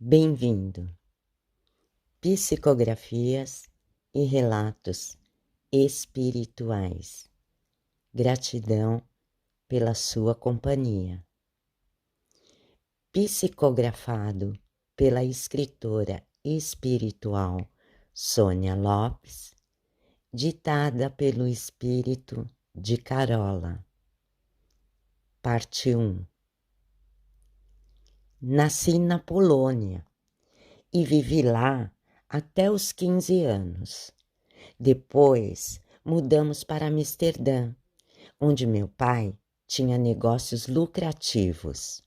Bem-vindo. Psicografias e relatos espirituais. Gratidão pela sua companhia. Psicografado pela escritora espiritual Sônia Lopes, ditada pelo espírito de Carola. Parte 1. Nasci na Polônia e vivi lá até os 15 anos. Depois mudamos para Amsterdã, onde meu pai tinha negócios lucrativos.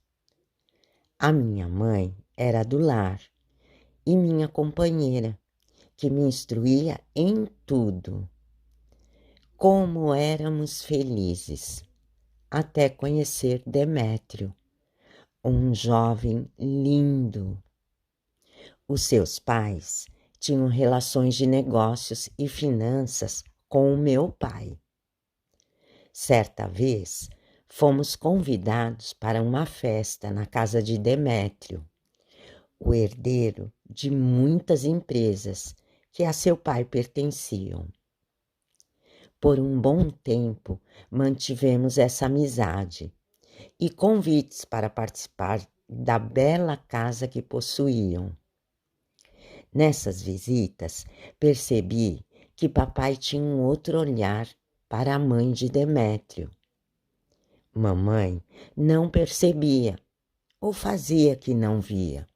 A minha mãe era do lar e minha companheira, que me instruía em tudo. Como éramos felizes, até conhecer Demétrio, um jovem lindo. Os seus pais tinham relações de negócios e finanças com o meu pai. Certa vez, fomos convidados para uma festa na casa de Demétrio, o herdeiro de muitas empresas que a seu pai pertenciam. Por um bom tempo, mantivemos essa amizade e convites para participar da bela casa que possuíam. Nessas visitas, percebi que papai tinha um outro olhar para a mãe de Demétrio. Mamãe não percebia ou fazia que não via.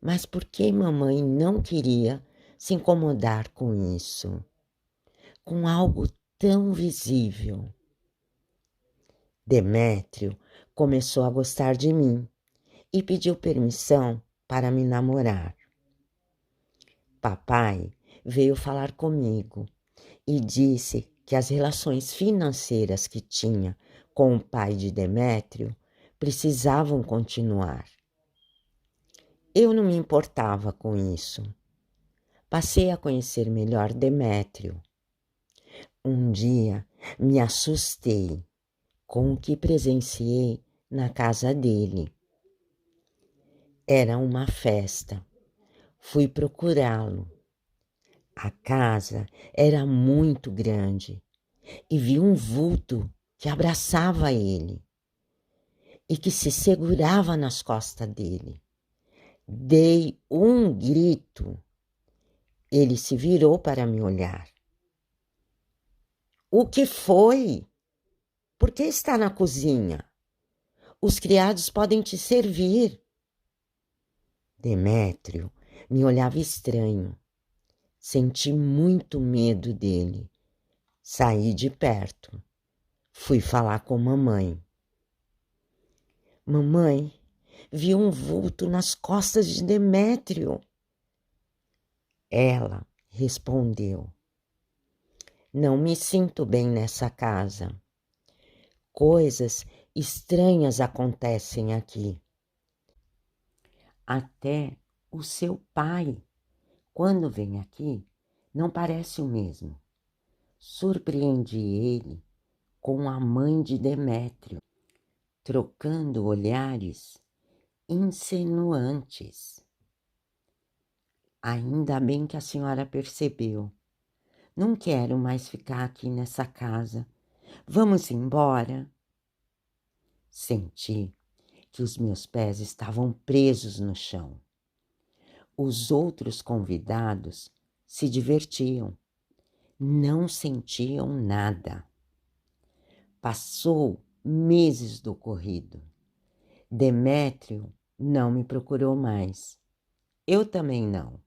Mas por que mamãe não queria se incomodar com isso? Com algo tão visível? Demétrio começou a gostar de mim e pediu permissão para me namorar. Papai veio falar comigo e disse que as relações financeiras que tinha com o pai de Demétrio precisavam continuar. Eu não me importava com isso. Passei a conhecer melhor Demétrio. Um dia me assustei com o que presenciei na casa dele. Era uma festa. Fui procurá-lo. A casa era muito grande e vi um vulto que abraçava ele e que se segurava nas costas dele. Dei um grito. Ele se virou para me olhar. O que foi? Por que está na cozinha? Os criados podem te servir. Demétrio me olhava estranho. Senti muito medo dele. Saí de perto. Fui falar com mamãe. Mamãe, vi um vulto nas costas de Demétrio. Ela respondeu: não me sinto bem nessa casa. Coisas estranhas acontecem aqui. Até o seu pai, quando vem aqui, não parece o mesmo. Surpreendi ele com a mãe de Demétrio, trocando olhares insinuantes. Ainda bem que a senhora percebeu. Não quero mais ficar aqui nessa casa. Vamos embora? Senti que os meus pés estavam presos no chão. Os outros convidados se divertiam. Não sentiam nada. Passou meses do ocorrido. Demétrio não me procurou mais. Eu também não.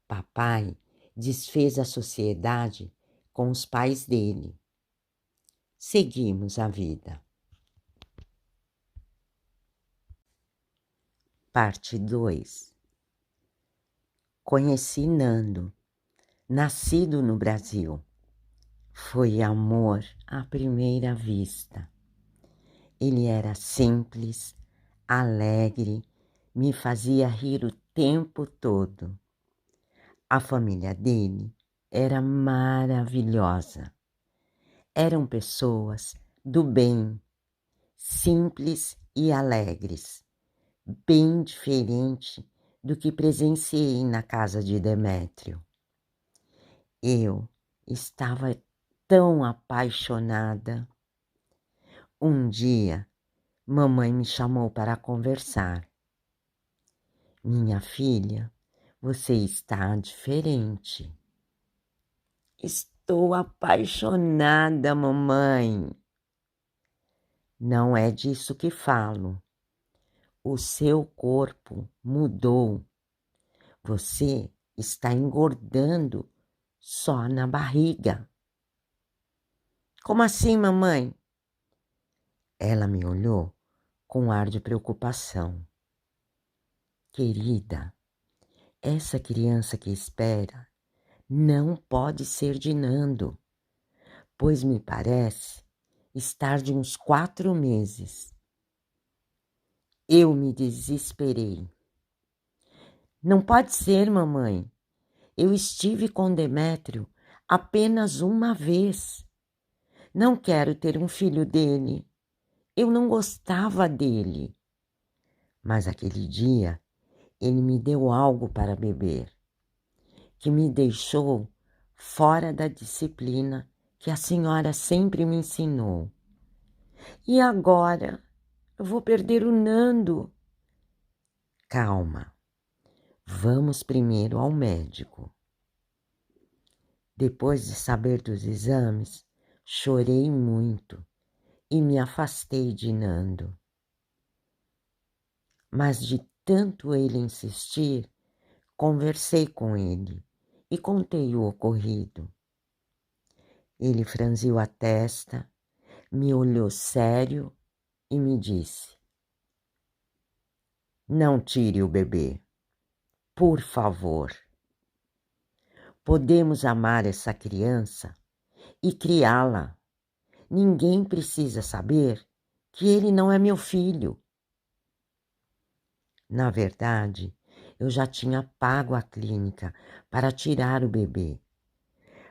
Papai desfez a sociedade com os pais dele. Seguimos a vida. Parte 2. Conheci Nando, nascido no Brasil. Foi amor à primeira vista. Ele era simples, alegre, me fazia rir o tempo todo. A família dele era maravilhosa. Eram pessoas do bem, simples e alegres, bem diferente do que presenciei na casa de Demétrio. Eu estava tão apaixonada. Um dia, mamãe me chamou para conversar. Minha filha, você está diferente. Estou apaixonada, mamãe. Não é disso que falo. O seu corpo mudou. Você está engordando só na barriga. Como assim, mamãe? Ela me olhou com ar de preocupação. Querida, essa criança que espera não pode ser de Nando, pois me parece estar de uns 4 meses. Eu me desesperei. Não pode ser, mamãe. Eu estive com Demétrio apenas uma vez. Não quero ter um filho dele. Eu não gostava dele. Mas aquele dia ele me deu algo para beber, que me deixou fora da disciplina que a senhora sempre me ensinou. E agora? Eu vou perder o Nando. Calma. Vamos primeiro ao médico. Depois de saber dos exames, chorei muito e me afastei de Nando. Mas de tanto ele insistir, conversei com ele e contei o ocorrido. Ele franziu a testa, me olhou sério e me disse: Não tire o bebê, por favor. Podemos amar essa criança e criá-la. Ninguém precisa saber que ele não é meu filho. Na verdade, eu já tinha pago a clínica para tirar o bebê,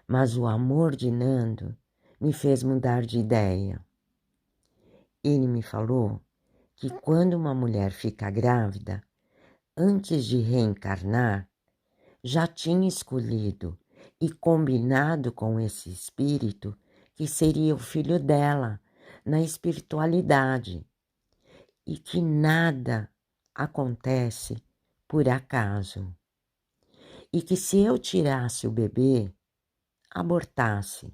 mas o amor de Nando me fez mudar de ideia. Ele me falou que quando uma mulher fica grávida, antes de reencarnar, já tinha escolhido e combinado com esse espírito que seria o filho dela na espiritualidade e que nada acontece por acaso. E que se eu tirasse o bebê, abortasse,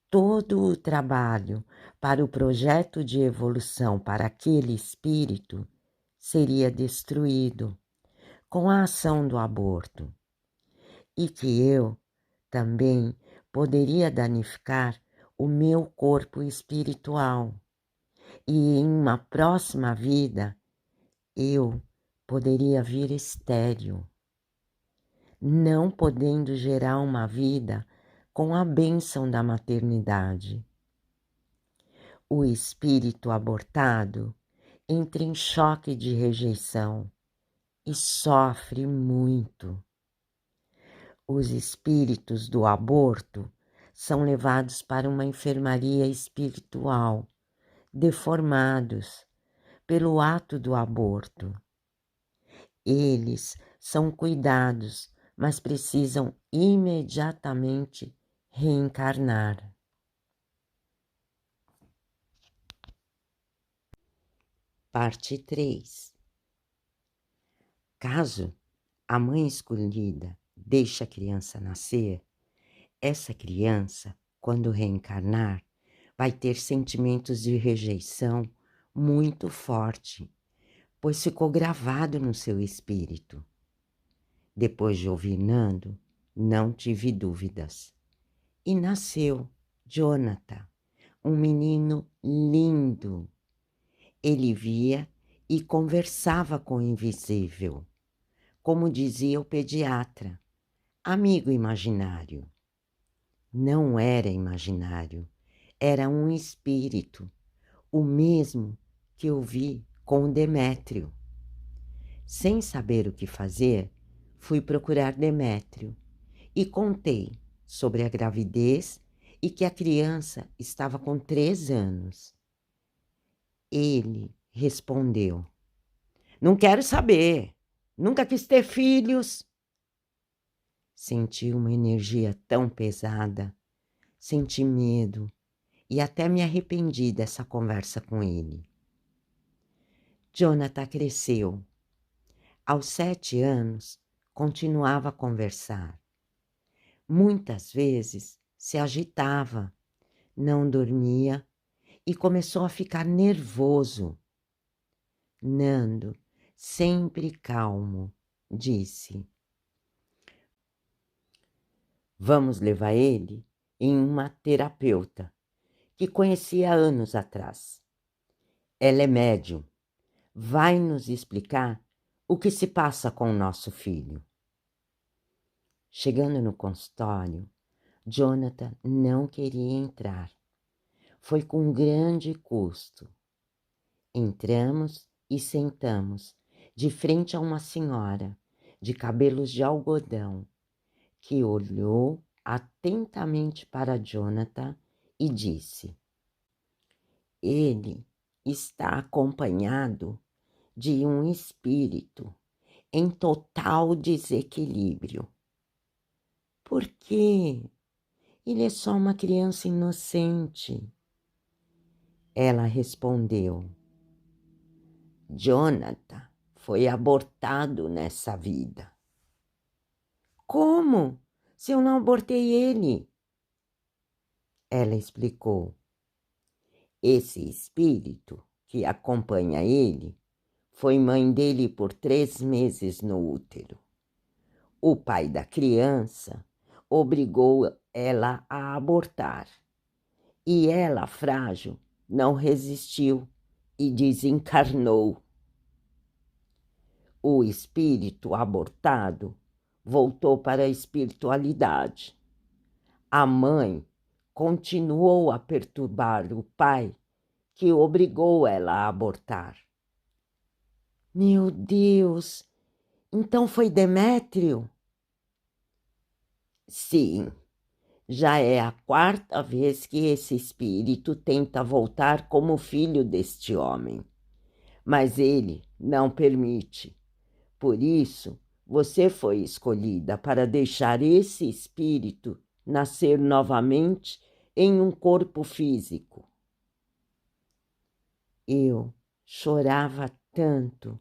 todo o trabalho para o projeto de evolução para aquele espírito seria destruído com a ação do aborto. E que eu também poderia danificar o meu corpo espiritual. E em uma próxima vida, eu poderia vir estéril, não podendo gerar uma vida com a bênção da maternidade. O espírito abortado entra em choque de rejeição e sofre muito. Os espíritos do aborto são levados para uma enfermaria espiritual, deformados pelo ato do aborto. Eles são cuidados, mas precisam imediatamente reencarnar. Parte 3. Caso a mãe escolhida deixe a criança nascer, essa criança, quando reencarnar, vai ter sentimentos de rejeição muito forte, pois ficou gravado no seu espírito. Depois de ouvir Nando, não tive dúvidas. E nasceu Jonathan, um menino lindo. Ele via e conversava com o invisível, como dizia o pediatra, amigo imaginário. Não era imaginário, era um espírito, o mesmo que eu vi com o Demétrio. Sem saber o que fazer, fui procurar Demétrio e contei sobre a gravidez e que a criança estava com 3 anos. Ele respondeu: Não quero saber. Nunca quis ter filhos. Senti uma energia tão pesada. Senti medo e até me arrependi dessa conversa com ele. Jonathan cresceu. Aos 7 anos, continuava a conversar. Muitas vezes se agitava, não dormia e começou a ficar nervoso. Nando, sempre calmo, disse: vamos levar ele em uma terapeuta que conheci há anos atrás. Ela é médium. Vai nos explicar o que se passa com o nosso filho. Chegando no consultório, Jonathan não queria entrar. Foi com grande custo. Entramos e sentamos de frente a uma senhora de cabelos de algodão que olhou atentamente para Jonathan e disse: ele está acompanhado de um espírito em total desequilíbrio. Por quê? Ele é só uma criança inocente. Ela respondeu: Jonathan foi abortado nessa vida. Como? Se eu não abortei ele? Ela explicou: esse espírito que acompanha ele foi mãe dele por 3 meses no útero. O pai da criança obrigou ela a abortar. E ela, frágil, não resistiu e desencarnou. O espírito abortado voltou para a espiritualidade. A mãe continuou a perturbar o pai, que obrigou ela a abortar. Meu Deus! Então foi Demétrio? Sim, já é a 4ª vez que esse espírito tenta voltar como filho deste homem. Mas ele não permite. Por isso, você foi escolhida para deixar esse espírito nascer novamente em um corpo físico. Eu chorava tanto,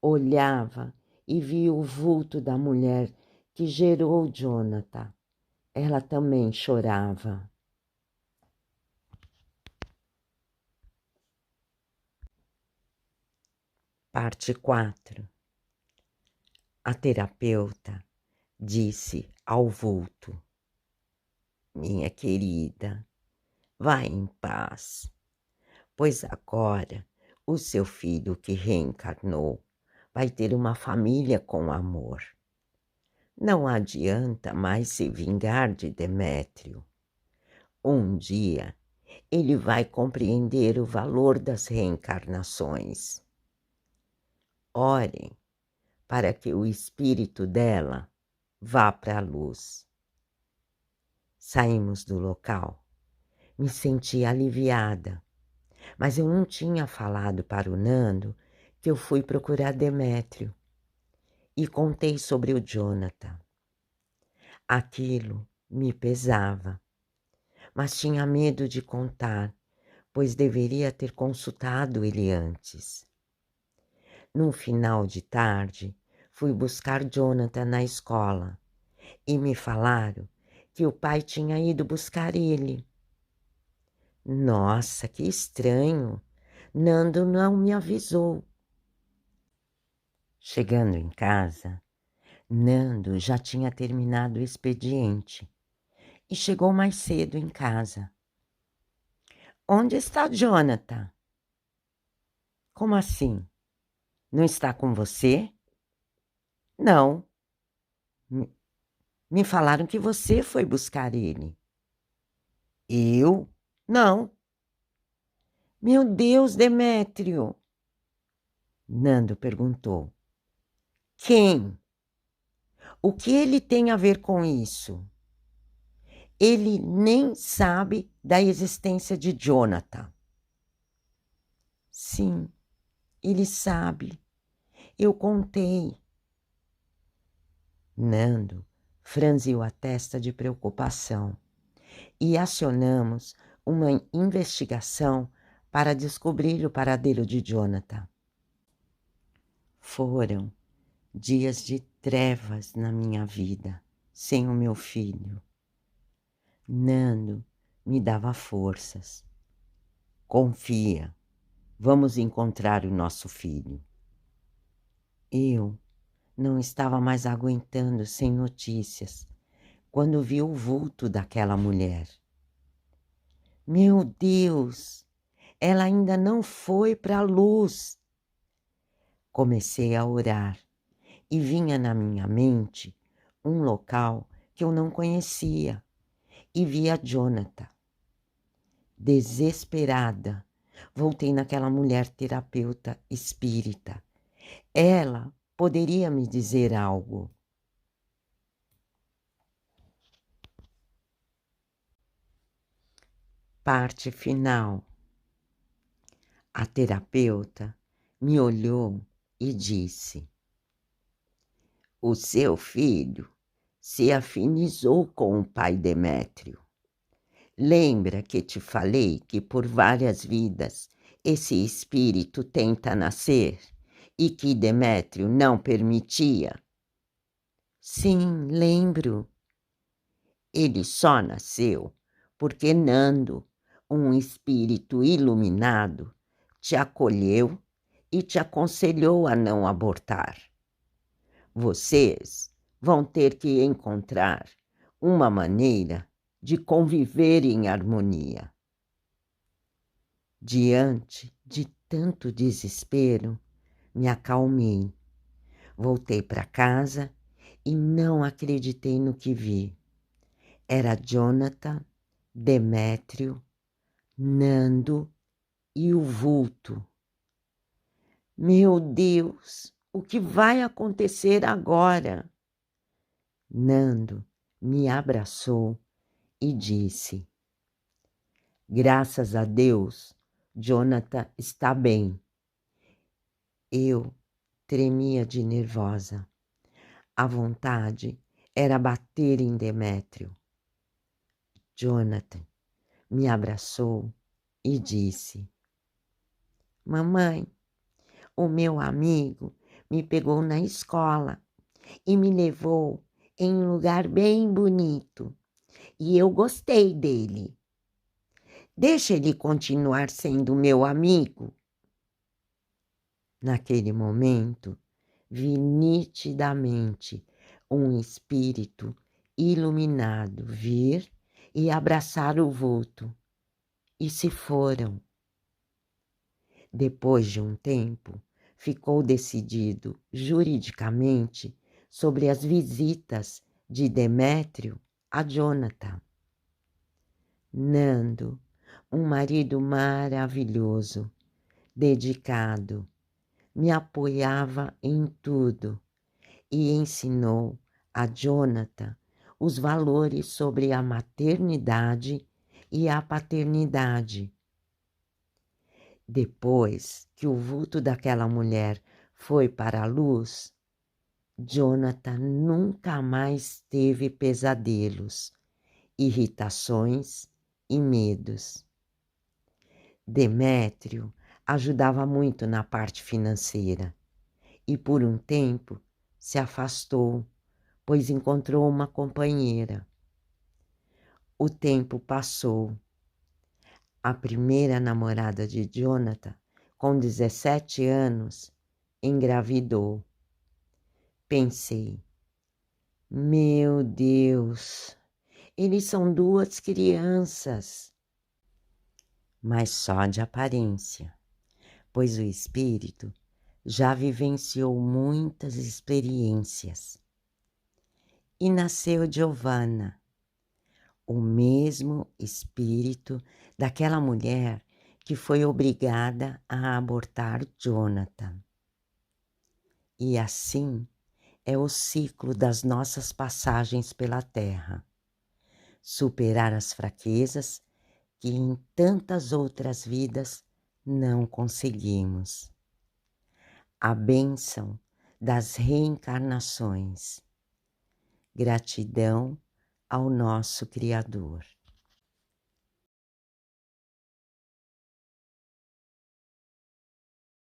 olhava e via o vulto da mulher que gerou Jonathan. Ela também chorava. Parte 4. A terapeuta disse ao vulto: minha querida, vá em paz, pois agora o seu filho que reencarnou vai ter uma família com amor. Não adianta mais se vingar de Demétrio. Um dia ele vai compreender o valor das reencarnações. Orem para que o espírito dela vá para a luz. Saímos do local. Me senti aliviada, mas eu não tinha falado para o Nando que eu fui procurar Demétrio e contei sobre o Jonathan. Aquilo me pesava, mas tinha medo de contar, pois deveria ter consultado ele antes. No final de tarde, fui buscar Jonathan na escola e me falaram que o pai tinha ido buscar ele. Nossa, que estranho! Nando não me avisou. Chegando em casa, Nando já tinha terminado o expediente e chegou mais cedo em casa. Onde está Jonathan? Como assim? Não está com você? Não. Me falaram que você foi buscar ele. Eu? Não. Meu Deus, Demétrio! Nando perguntou. Quem? O que ele tem a ver com isso? Ele nem sabe da existência de Jonathan. Sim, ele sabe. Eu contei. Nando franziu a testa de preocupação e acionamos uma investigação para descobrir o paradeiro de Jonathan. Foram dias de trevas na minha vida, sem o meu filho. Nando me dava forças. Confia, vamos encontrar o nosso filho. Eu não estava mais aguentando sem notícias quando vi o vulto daquela mulher. Meu Deus, ela ainda não foi para a luz. Comecei a orar e vinha na minha mente um local que eu não conhecia e via Jonathan. Desesperada, voltei naquela mulher terapeuta espírita. Ela poderia me dizer algo. Parte final. A terapeuta me olhou e disse: o seu filho se afinizou com o pai Demétrio. Lembra que te falei que por várias vidas esse espírito tenta nascer e que Demétrio não permitia? Sim, lembro. Ele só nasceu porque Nando, um espírito iluminado, te acolheu e te aconselhou a não abortar. Vocês vão ter que encontrar uma maneira de conviver em harmonia. Diante de tanto desespero, me acalmei. Voltei para casa e não acreditei no que vi. Era Jonathan, Demétrio, Nando e o vulto. Meu Deus, o que vai acontecer agora? Nando me abraçou e disse: graças a Deus, Jonathan está bem. Eu tremia de nervosa. A vontade era bater em Demétrio. Jonathan me abraçou e disse: mamãe, o meu amigo me pegou na escola e me levou em um lugar bem bonito. E eu gostei dele. Deixa ele continuar sendo meu amigo. Naquele momento, vi nitidamente um espírito iluminado vir e abraçar o vulto. E se foram. Depois de um tempo, ficou decidido juridicamente sobre as visitas de Demétrio a Jonathan. Nando, um marido maravilhoso, dedicado, me apoiava em tudo e ensinou a Jonathan os valores sobre a maternidade e a paternidade. Depois que o vulto daquela mulher foi para a luz, Jonathan nunca mais teve pesadelos, irritações e medos. Demétrio ajudava muito na parte financeira e por um tempo se afastou, pois encontrou uma companheira. O tempo passou. A primeira namorada de Jonathan, com 17 anos, engravidou. Pensei, meu Deus, eles são duas crianças. Mas só de aparência, pois o espírito já vivenciou muitas experiências. E nasceu Giovanna, o mesmo espírito daquela mulher que foi obrigada a abortar Jonathan. E assim é o ciclo das nossas passagens pela Terra. Superar as fraquezas que em tantas outras vidas não conseguimos. A bênção das reencarnações. Gratidão ao nosso Criador.